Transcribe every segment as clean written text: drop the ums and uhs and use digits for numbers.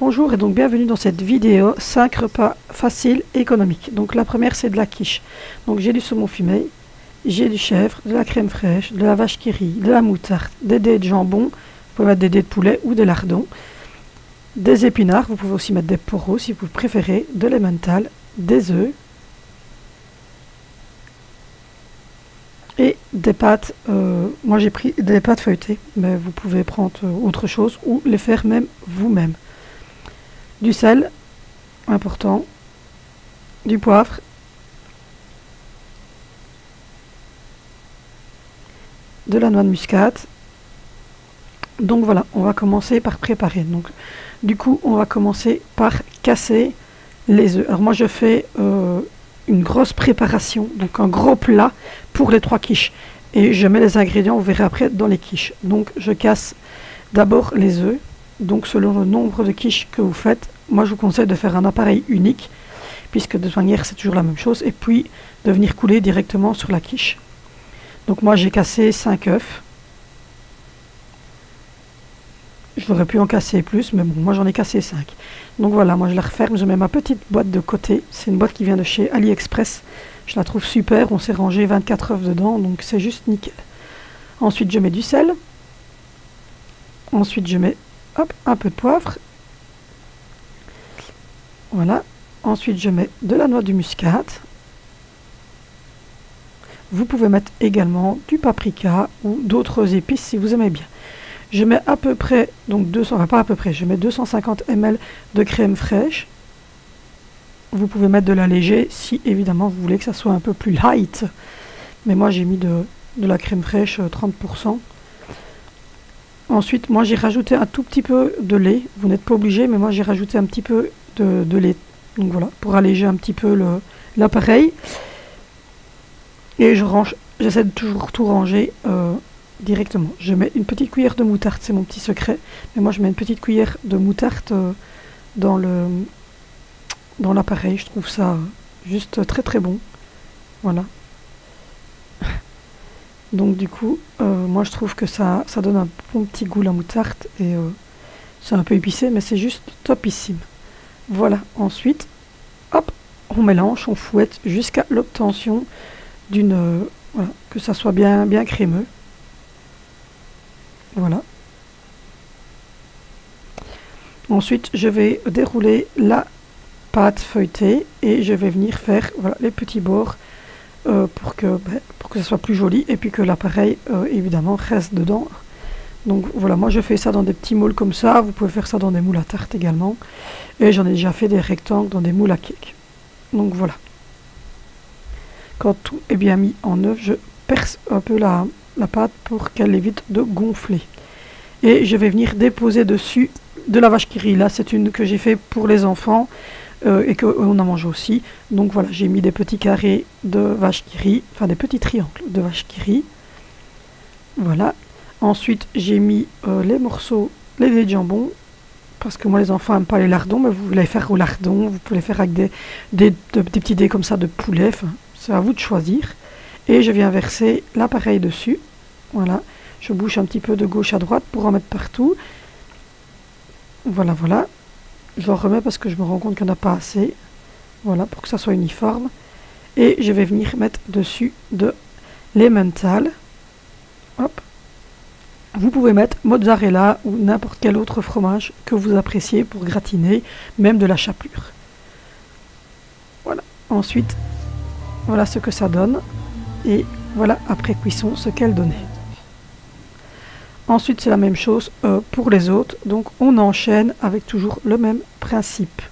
Bonjour et donc bienvenue dans cette vidéo 5 repas faciles et économiques. Donc la première c'est de la quiche. Donc j'ai du saumon fumé, j'ai du chèvre, de la crème fraîche, de la vache qui rit, de la moutarde, des dés de jambon, vous pouvez mettre des dés de poulet ou des lardons, des épinards, vous pouvez aussi mettre des poireaux si vous préférez, de l'emmental, des œufs et des pâtes. Moi j'ai pris des pâtes feuilletées, mais vous pouvez prendre autre chose ou les faire même vous-même. Du sel, important, du poivre, de la noix de muscade. Donc voilà, on va commencer par préparer. Donc du coup, on va commencer par casser les œufs. Alors moi, je fais une grosse préparation, donc un gros plat pour les 3 quiches. Et je mets les ingrédients, vous verrez après, dans les quiches. Donc je casse d'abord les œufs. Donc selon le nombre de quiches que vous faites, moi je vous conseille de faire un appareil unique, puisque de toute manière c'est toujours la même chose, et puis de venir couler directement sur la quiche. Donc moi j'ai cassé 5 œufs. J'aurais pu en casser plus, mais bon, moi j'en ai cassé 5. Donc voilà, moi je la referme, je mets ma petite boîte de côté. C'est une boîte qui vient de chez AliExpress. Je la trouve super, on s'est rangé 24 œufs dedans, donc c'est juste nickel. Ensuite je mets du sel. Ensuite je mets un peu de poivre. Voilà. Ensuite je mets de la noix de muscade. Vous pouvez mettre également du paprika ou d'autres épices si vous aimez bien. Je mets à peu près, donc 200, enfin pas à peu près, je mets 250 ml de crème fraîche. Vous pouvez mettre de la léger si évidemment vous voulez que ça soit un peu plus light. Mais moi j'ai mis de la crème fraîche 30%. Ensuite, moi j'ai rajouté un tout petit peu de lait. Vous n'êtes pas obligé, mais moi j'ai rajouté un petit peu de lait. Donc voilà, pour alléger un petit peu l'appareil. Et j'essaie de toujours tout ranger directement. Je mets une petite cuillère de moutarde, c'est mon petit secret. Mais moi je mets une petite cuillère de moutarde dans l'appareil. Je trouve ça juste très très bon. Voilà. Donc du coup, moi je trouve que ça donne un bon petit goût la moutarde. Et c'est un peu épicé, mais c'est juste topissime. Voilà. Ensuite, hop, on mélange, on fouette jusqu'à l'obtention d'une... voilà, que ça soit bien crémeux. Voilà. Ensuite, je vais dérouler la pâte feuilletée et je vais venir faire voilà, les petits bords pour que ça soit plus joli et puis que l'appareil évidemment reste dedans. Donc voilà, moi je fais ça dans des petits moules comme ça. Vous pouvez faire ça dans des moules à tarte également. Et j'en ai déjà fait des rectangles dans des moules à cake. Donc voilà. Quand tout est bien mis en œuvre, je perce un peu la pâte pour qu'elle évite de gonfler. Et je vais venir déposer dessus de la vache qui rit. Là, c'est une que j'ai fait pour les enfants et qu'on a mangé aussi. Donc voilà, j'ai mis des petits carrés de vache qui rit, enfin des petits triangles de vache qui rit. Voilà. Ensuite, j'ai mis les morceaux, les dés de jambon, parce que moi les enfants n'aiment pas les lardons, mais vous voulez les faire au lardon, vous pouvez les faire avec des petits dés comme ça de poulet, enfin, c'est à vous de choisir. Et je viens verser l'appareil dessus. Voilà, je bouge un petit peu de gauche à droite pour en mettre partout. Voilà, voilà. Je remets parce que je me rends compte qu'il n'y en a pas assez. Voilà, pour que ça soit uniforme. Et je vais venir mettre dessus de l'emmental. Hop. Vous pouvez mettre mozzarella ou n'importe quel autre fromage que vous appréciez pour gratiner, même de la chapelure. Voilà. Ensuite, voilà ce que ça donne. Et voilà, après cuisson, ce qu'elle donnait. Ensuite, c'est la même chose pour les autres. Donc, on enchaîne avec toujours le même principe.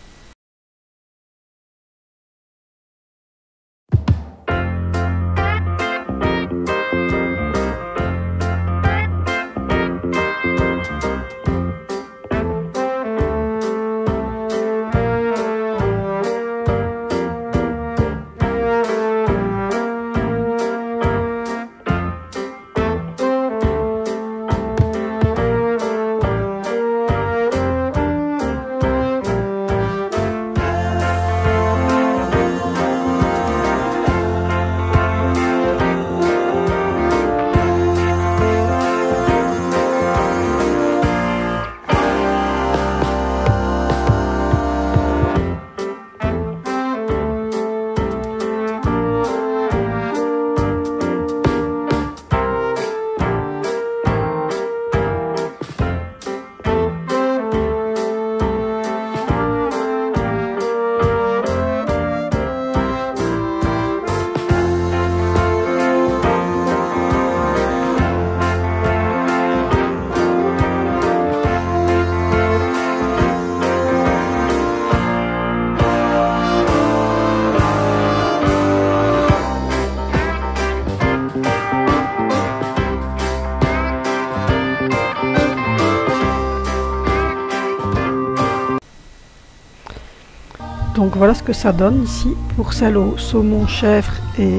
Donc voilà ce que ça donne ici pour celle au saumon, chèvre et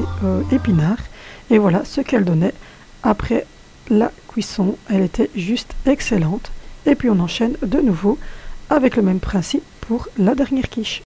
épinard. Et voilà ce qu'elle donnait après la cuisson. Elle était juste excellente. Et puis on enchaîne de nouveau avec le même principe pour la dernière quiche.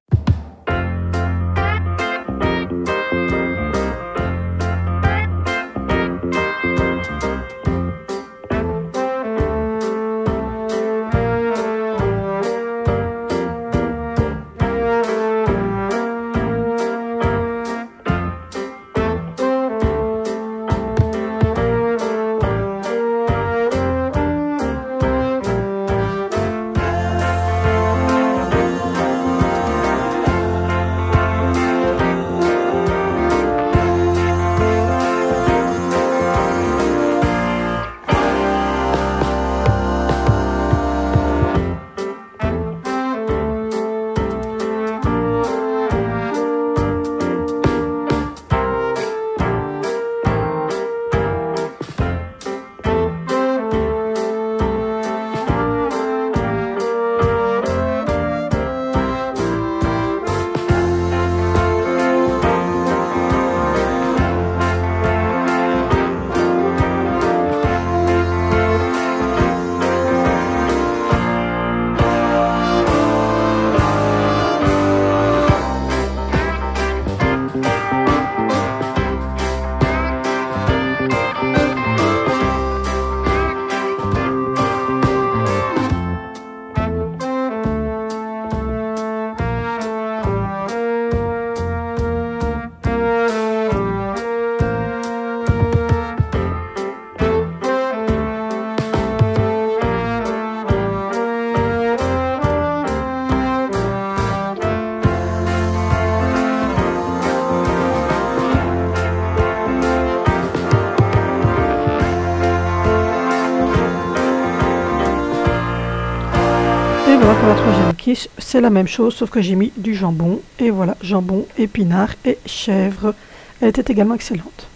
Et voilà pour la troisième quiche, c'est la même chose sauf que j'ai mis du jambon. Et voilà, jambon, épinard et chèvre. Elle était également excellente.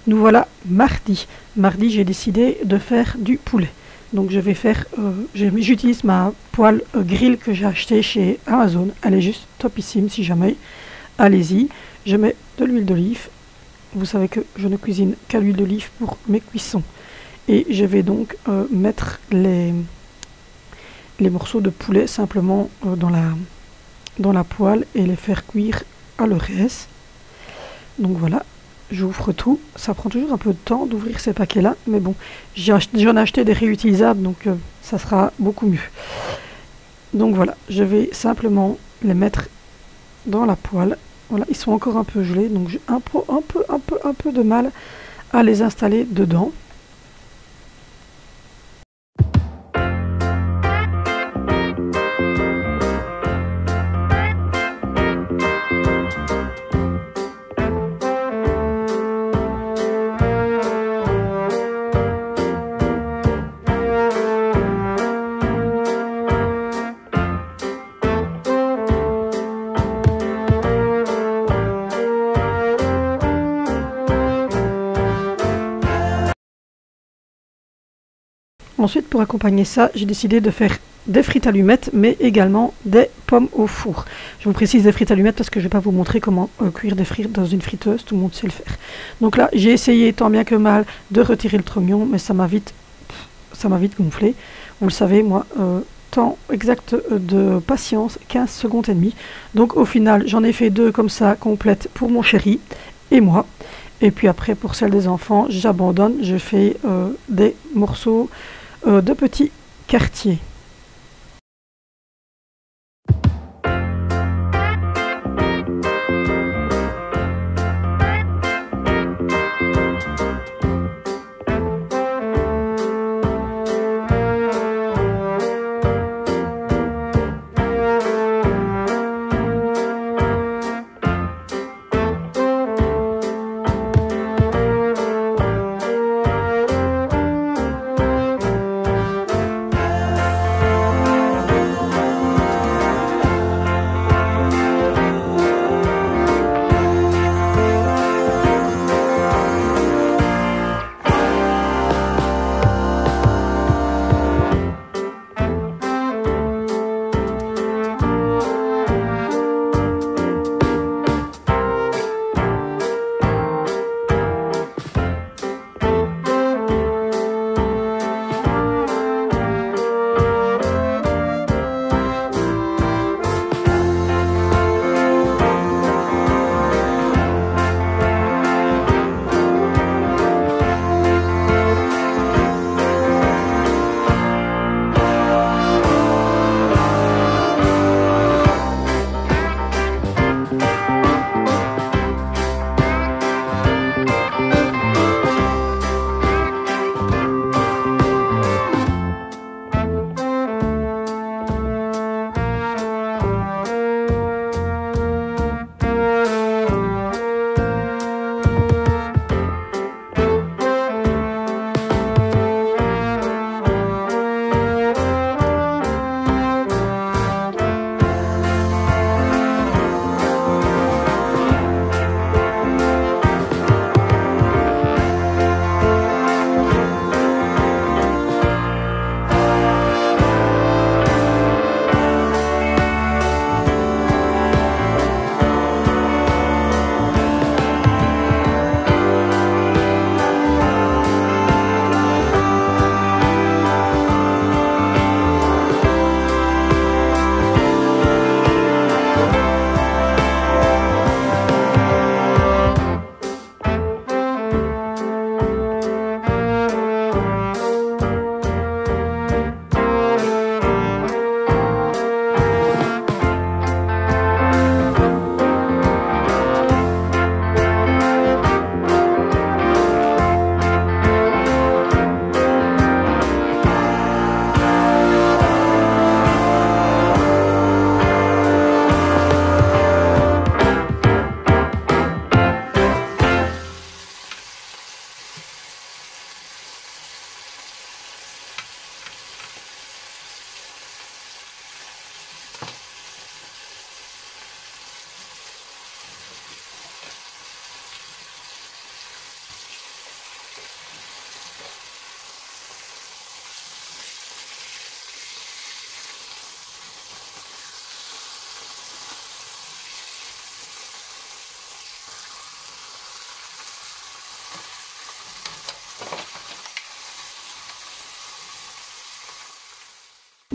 Nous voilà mardi. Mardi, j'ai décidé de faire du poulet. Donc je vais faire, j'utilise ma poêle grill que j'ai achetée chez Amazon. Elle est juste topissime si jamais. Allez-y. Je mets de l'huile d'olive. Vous savez que je ne cuisine qu'à l'huile d'olive pour mes cuissons. Et je vais donc mettre les morceaux de poulet simplement dans la poêle et les faire cuire à leur aise. Donc voilà, j'ouvre tout. Ça prend toujours un peu de temps d'ouvrir ces paquets-là, mais bon, j'en ai acheté des réutilisables, donc ça sera beaucoup mieux. Donc voilà, je vais simplement les mettre dans la poêle. Voilà, ils sont encore un peu gelés, donc j'ai un peu de mal à les installer dedans. Ensuite, pour accompagner ça, j'ai décidé de faire des frites allumettes, mais également des pommes au four. Je vous précise des frites allumettes parce que je ne vais pas vous montrer comment cuire des frites dans une friteuse, tout le monde sait le faire. Donc là, j'ai essayé tant bien que mal de retirer le trognon, mais ça m'a vite gonflé. Vous le savez, moi, temps exact de patience, 15 secondes et demie. Donc au final, j'en ai fait 2 comme ça, complètes pour mon chéri et moi. Et puis après, pour celle des enfants, j'abandonne, je fais des morceaux de petits quartiers.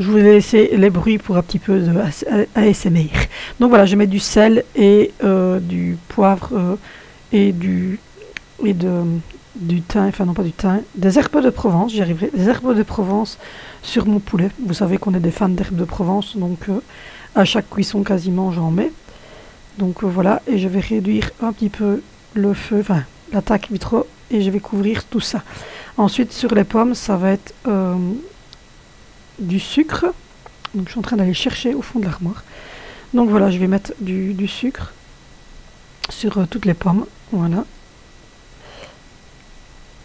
je vous ai laissé les bruits pour un petit peu de ASMR. Donc voilà, je mets du sel et du poivre et du thym, enfin non pas du thym, des herbes de Provence, j'y arriverai, des herbes de Provence sur mon poulet. Vous savez qu'on est des fans d'herbes de Provence, donc à chaque cuisson quasiment j'en mets. Donc voilà, et je vais réduire un petit peu le feu, enfin l'attaque vitro, et je vais couvrir tout ça. Ensuite sur les pommes, ça va être du sucre. Donc je suis en train d'aller chercher au fond de l'armoire. Donc voilà, je vais mettre du sucre sur toutes les pommes, voilà.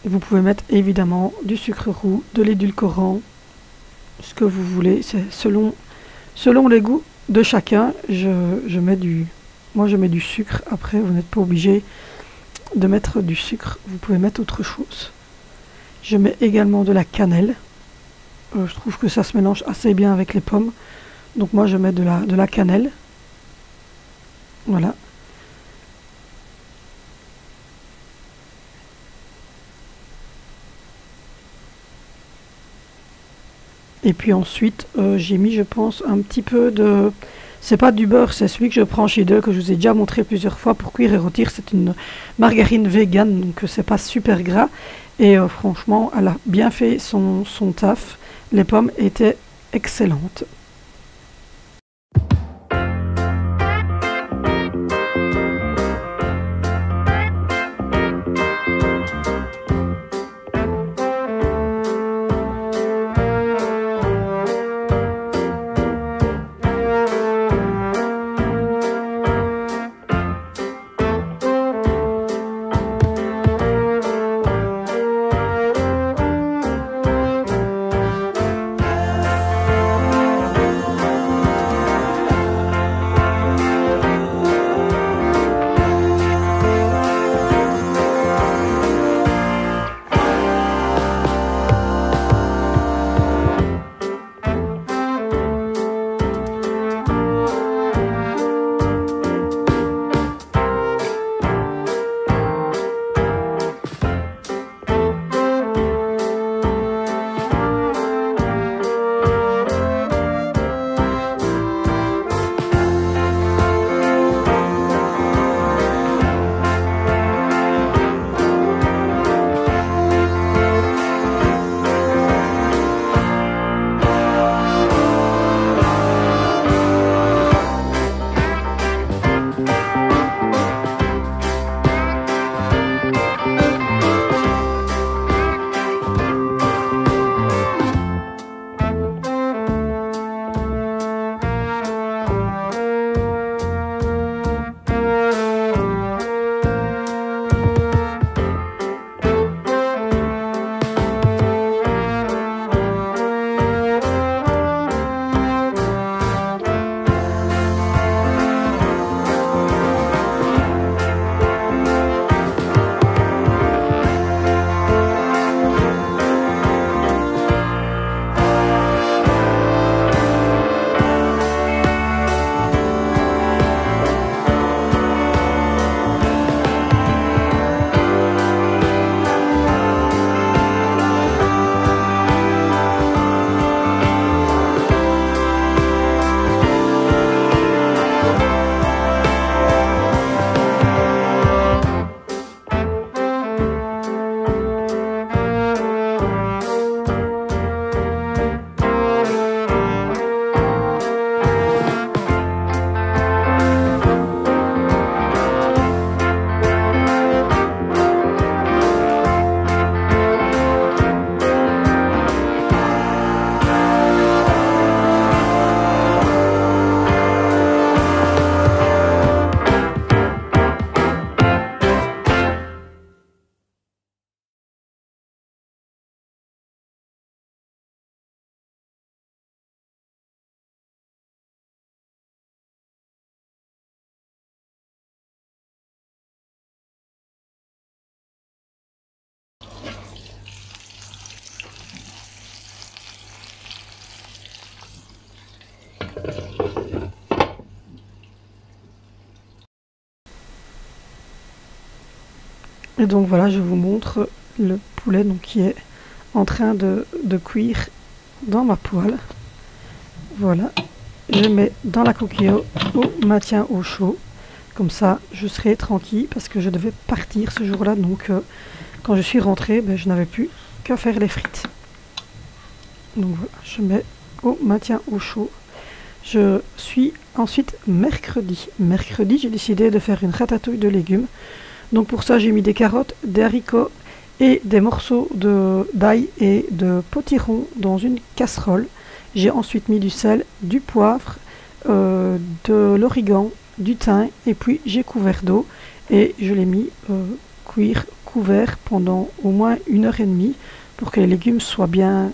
Vous pouvez mettre évidemment du sucre roux, de l'édulcorant, ce que vous voulez, c'est selon les goûts de chacun. Moi je mets du sucre, après vous n'êtes pas obligé de mettre du sucre, vous pouvez mettre autre chose. Je mets également de la cannelle, je trouve que ça se mélange assez bien avec les pommes, donc moi je mets de la cannelle, voilà. Et puis ensuite, j'ai mis, je pense, un petit peu de... C'est pas du beurre, c'est celui que je prends chez Lidl, que je vous ai déjà montré plusieurs fois pour cuire et rôtir. C'est une margarine vegan, donc c'est pas super gras. Et franchement, elle a bien fait son taf. Les pommes étaient excellentes. Et donc voilà, je vous montre le poulet donc, qui est en train de cuire dans ma poêle. Voilà, je mets dans la coquille au maintien au chaud. Comme ça, je serai tranquille parce que je devais partir ce jour-là. Donc, quand je suis rentrée, ben, je n'avais plus qu'à faire les frites. Donc voilà, je mets au maintien au chaud. Je suis ensuite mercredi. Mercredi, j'ai décidé de faire une ratatouille de légumes. Donc pour ça, j'ai mis des carottes, des haricots et des morceaux d'ail et de potiron dans une casserole. J'ai ensuite mis du sel, du poivre, de l'origan, du thym et puis j'ai couvert d'eau et je l'ai mis cuire couvert pendant au moins 1h30 pour que les légumes soient bien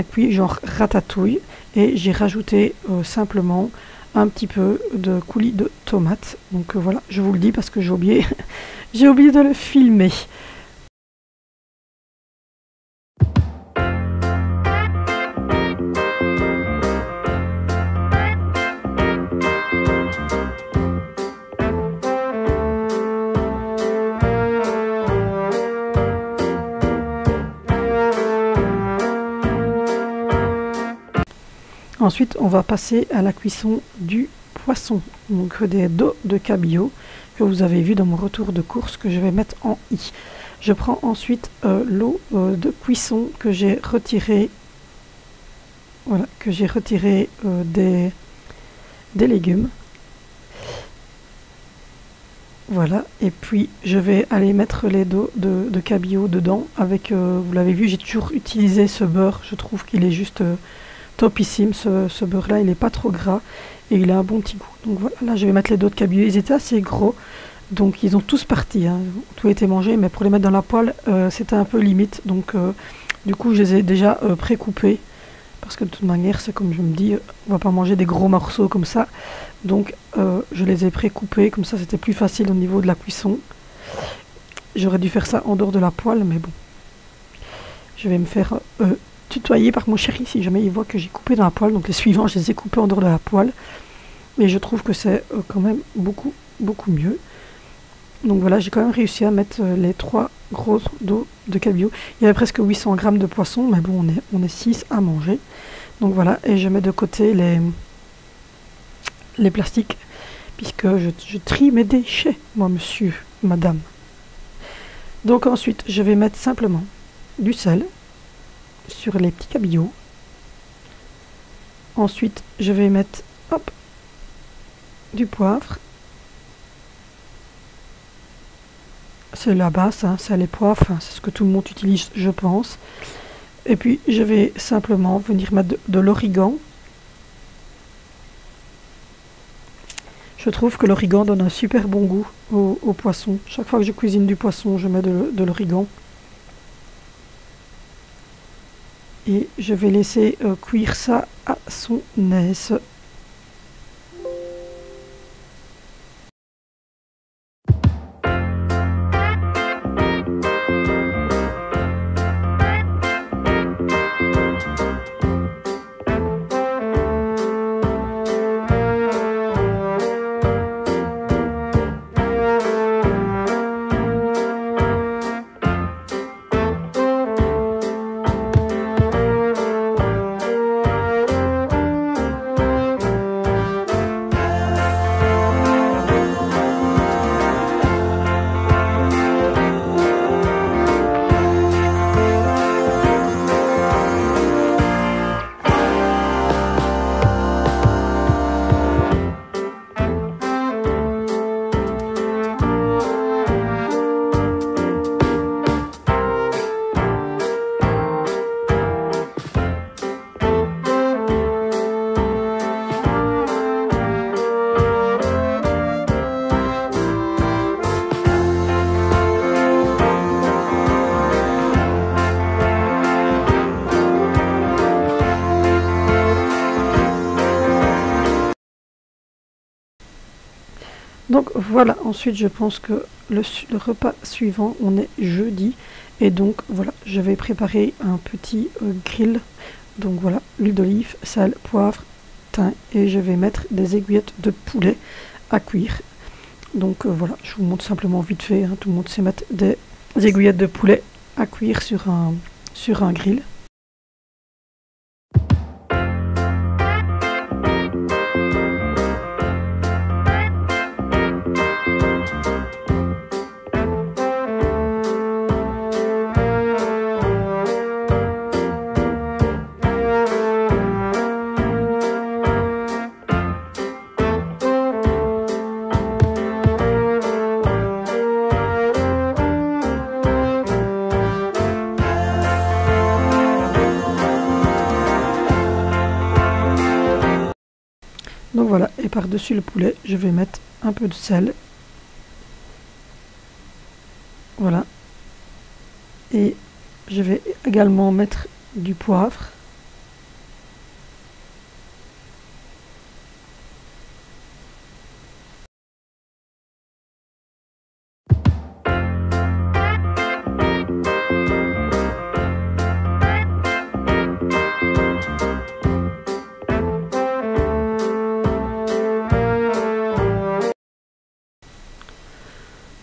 cuits, genre ratatouille. Et j'ai rajouté simplement un petit peu de coulis de tomates. Donc voilà, je vous le dis parce que j'ai oublié, j'ai oublié de le filmer. Ensuite, on va passer à la cuisson du poisson, donc des dos de cabillaud que vous avez vu dans mon retour de course que je vais mettre en i. Je prends ensuite l'eau de cuisson que j'ai retirée, voilà, des légumes. Voilà, et puis je vais aller mettre les dos de cabillaud dedans avec, vous l'avez vu, j'ai toujours utilisé ce beurre, je trouve qu'il est juste topissime, ce beurre-là, il n'est pas trop gras et il a un bon petit goût. Donc voilà, là je vais mettre les dos de cabillaud, ils étaient assez gros, donc ils ont tous parti, hein. Tout a été mangé, mais pour les mettre dans la poêle, c'était un peu limite, donc du coup je les ai déjà pré-coupés, parce que de toute manière, c'est comme je me dis, on va pas manger des gros morceaux comme ça, donc je les ai pré-coupés, comme ça c'était plus facile au niveau de la cuisson. J'aurais dû faire ça en dehors de la poêle, mais bon, je vais me faire tutoyer par mon chéri si jamais il voit que j'ai coupé dans la poêle. Donc les suivants, je les ai coupés en dehors de la poêle. Mais je trouve que c'est quand même beaucoup mieux. Donc voilà, j'ai quand même réussi à mettre les 3 grosses dos de cabillaud. Il y avait presque 800 grammes de poisson, mais bon, on est 6 à manger. Donc voilà, et je mets de côté les plastiques, puisque je trie mes déchets, moi, monsieur, madame. Donc ensuite, je vais mettre simplement du sel sur les petits cabillauds. Ensuite, je vais mettre du poivre. C'est la base, hein, c'est les poivres, hein, c'est ce que tout le monde utilise, je pense. Et puis, je vais simplement venir mettre de l'origan. Je trouve que l'origan donne un super bon goût au poisson. Chaque fois que je cuisine du poisson, je mets de l'origan. Et je vais laisser cuire ça à son aise. Donc voilà, ensuite je pense que le repas suivant, on est jeudi. Et donc voilà, je vais préparer un petit grill. Donc voilà, l'huile d'olive, sel, poivre, thym. Et je vais mettre des aiguillettes de poulet à cuire. Donc voilà, je vous montre simplement vite fait, hein, tout le monde sait mettre des aiguillettes de poulet à cuire sur un grill. Donc voilà, et par-dessus le poulet, je vais mettre un peu de sel. Voilà. Et je vais également mettre du poivre.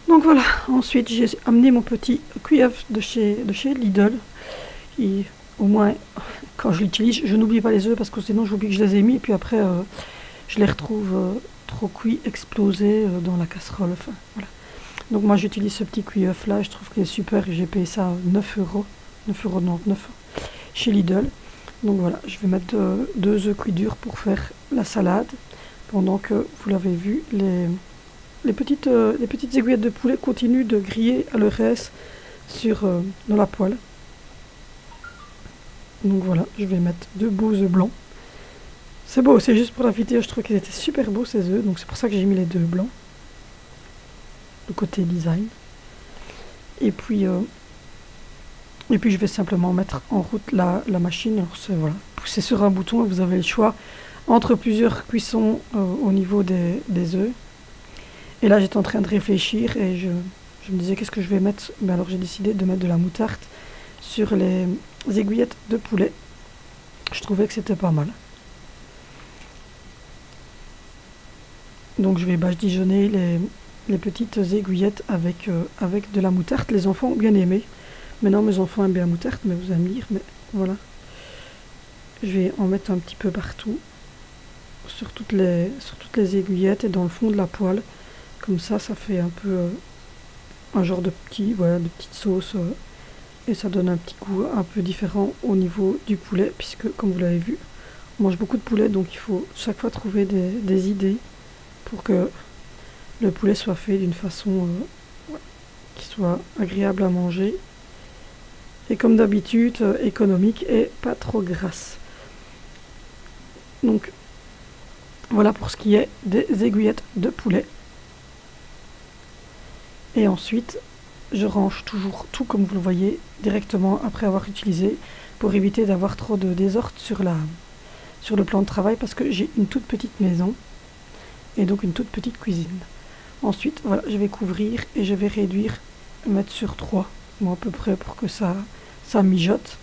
Donc voilà, ensuite j'ai amené mon petit cuillère de chez Lidl. Et au moins, quand je l'utilise, je n'oublie pas les œufs parce que sinon j'oublie que je les ai mis. Et puis après, je les retrouve trop cuits, explosés dans la casserole. Enfin, voilà. Donc moi j'utilise ce petit cuillère là, je trouve qu'il est super. J'ai payé ça 9 euros, 9,99 € chez Lidl. Donc voilà, je vais mettre 2 œufs cuits durs pour faire la salade. Pendant que, vous l'avez vu, les petites aiguillettes de poulet continuent de griller à leur aise dans la poêle. Donc voilà, je vais mettre 2 beaux œufs blancs. C'est beau, c'est juste pour la vidéo, je trouve qu'ils étaient super beaux ces œufs, donc c'est pour ça que j'ai mis les 2 blancs. Le côté design. Et puis je vais simplement mettre en route la machine. Alors voilà, poussez sur un bouton et vous avez le choix entre plusieurs cuissons au niveau des œufs. Et là j'étais en train de réfléchir et je me disais qu'est-ce que je vais mettre. Mais alors j'ai décidé de mettre de la moutarde sur les aiguillettes de poulet. Je trouvais que c'était pas mal. Donc je vais badigeonner les petites aiguillettes avec de la moutarde. Les enfants ont bien aimé. Maintenant mes enfants aiment bien la moutarde, mais vous allez me dire, mais voilà. Je vais en mettre un petit peu partout. Sur toutes les aiguillettes et dans le fond de la poêle. Comme ça fait un peu un genre de petite sauce. Et ça donne un petit goût un peu différent au niveau du poulet. Puisque, comme vous l'avez vu, on mange beaucoup de poulet. Donc il faut chaque fois trouver des idées pour que le poulet soit fait d'une façon qui soit agréable à manger. Et comme d'habitude, économique et pas trop grasse. Donc voilà pour ce qui est des aiguillettes de poulet. Et ensuite, je range toujours tout comme vous le voyez directement après avoir utilisé pour éviter d'avoir trop de désordre sur le plan de travail parce que j'ai une toute petite maison et donc une toute petite cuisine. Ensuite, voilà, je vais couvrir et je vais réduire, mettre sur 3, moi à peu près pour que ça mijote.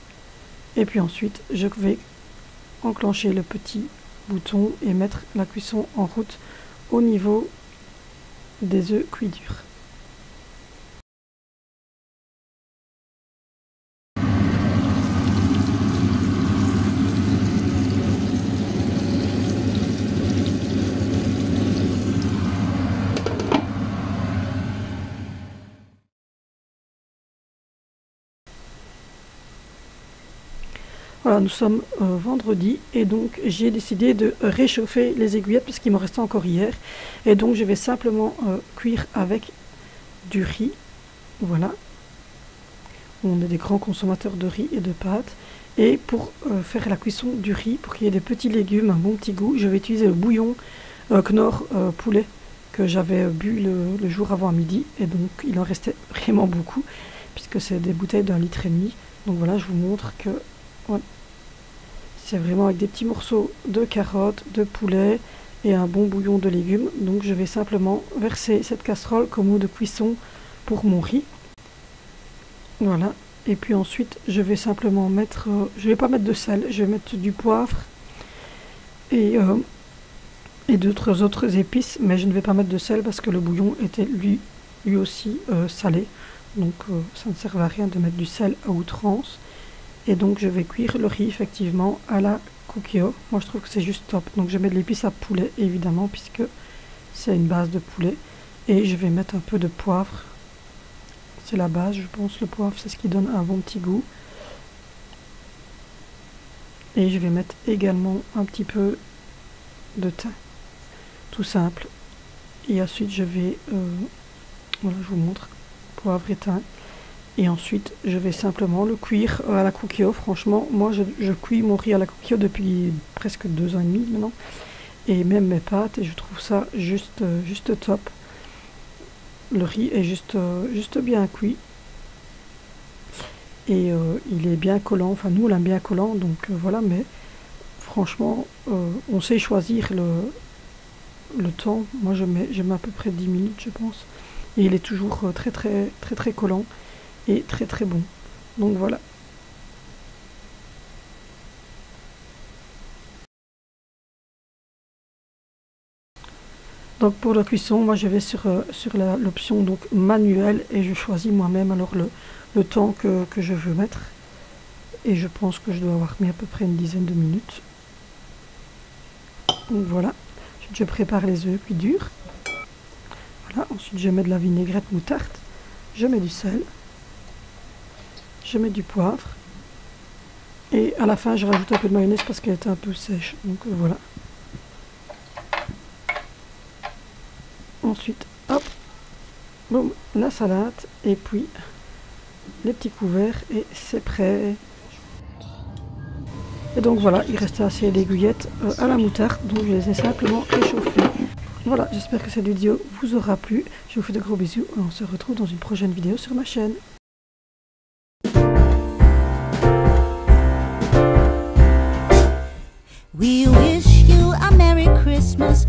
Et puis ensuite, je vais enclencher le petit bouton et mettre la cuisson en route au niveau des œufs cuits durs. Voilà, nous sommes vendredi et donc j'ai décidé de réchauffer les aiguillettes parce qu'il m'en restait encore hier. Et donc je vais simplement cuire avec du riz. Voilà. On est des grands consommateurs de riz et de pâtes. Et pour faire la cuisson du riz, pour qu'il y ait des petits légumes, un bon petit goût, je vais utiliser le bouillon Knorr poulet que j'avais bu le jour avant à midi. Et donc il en restait vraiment beaucoup puisque c'est des bouteilles d'1,5 litre. Donc voilà, je vous montre que... Ouais. C'est vraiment avec des petits morceaux de carottes, de poulet et un bon bouillon de légumes. Donc je vais simplement verser cette casserole comme eau de cuisson pour mon riz. Voilà. Et puis ensuite je vais simplement mettre, je vais pas mettre de sel, je vais mettre du poivre et d'autres autres épices, mais je ne vais pas mettre de sel parce que le bouillon était lui aussi salé. Donc ça ne sert à rien de mettre du sel à outrance. Et donc je vais cuire le riz effectivement à la Cookio. Moi je trouve que c'est juste top. Donc je mets de l'épice à poulet évidemment puisque c'est une base de poulet. Et je vais mettre un peu de poivre. C'est la base je pense, le poivre c'est ce qui donne un bon petit goût. Et je vais mettre également un petit peu de thym. Tout simple. Et ensuite je vais, voilà je vous montre, poivre et thym. Et ensuite, je vais simplement le cuire à la Cookio. Franchement, moi, je cuis mon riz à la Cookio depuis presque 2 ans et demi maintenant. et même mes pâtes, et je trouve ça juste top. Le riz est juste bien cuit. Et il est bien collant, enfin nous on l'aime bien collant, donc voilà, mais franchement, on sait choisir le temps. Moi je mets à peu près 10 minutes je pense. Et il est toujours très collant et très bon. Donc voilà. Donc pour la cuisson, moi je vais sur l'option donc manuelle et je choisis moi-même alors le temps que je veux mettre. Et je pense que je dois avoir mis à peu près une dizaine de minutes. Donc voilà. Ensuite je prépare les œufs cuits durs. Voilà. Ensuite je mets de la vinaigrette moutarde. Je mets du sel. Je mets du poivre. Et à la fin je rajoute un peu de mayonnaise parce qu'elle était un peu sèche. Donc voilà. Ensuite, hop, boum, la salade et puis les petits couverts et c'est prêt. Et donc voilà, il restait assez d'aiguillettes à la moutarde, donc je les ai simplement réchauffées. Voilà, j'espère que cette vidéo vous aura plu. Je vous fais de gros bisous et on se retrouve dans une prochaine vidéo sur ma chaîne. We wish you a Merry Christmas.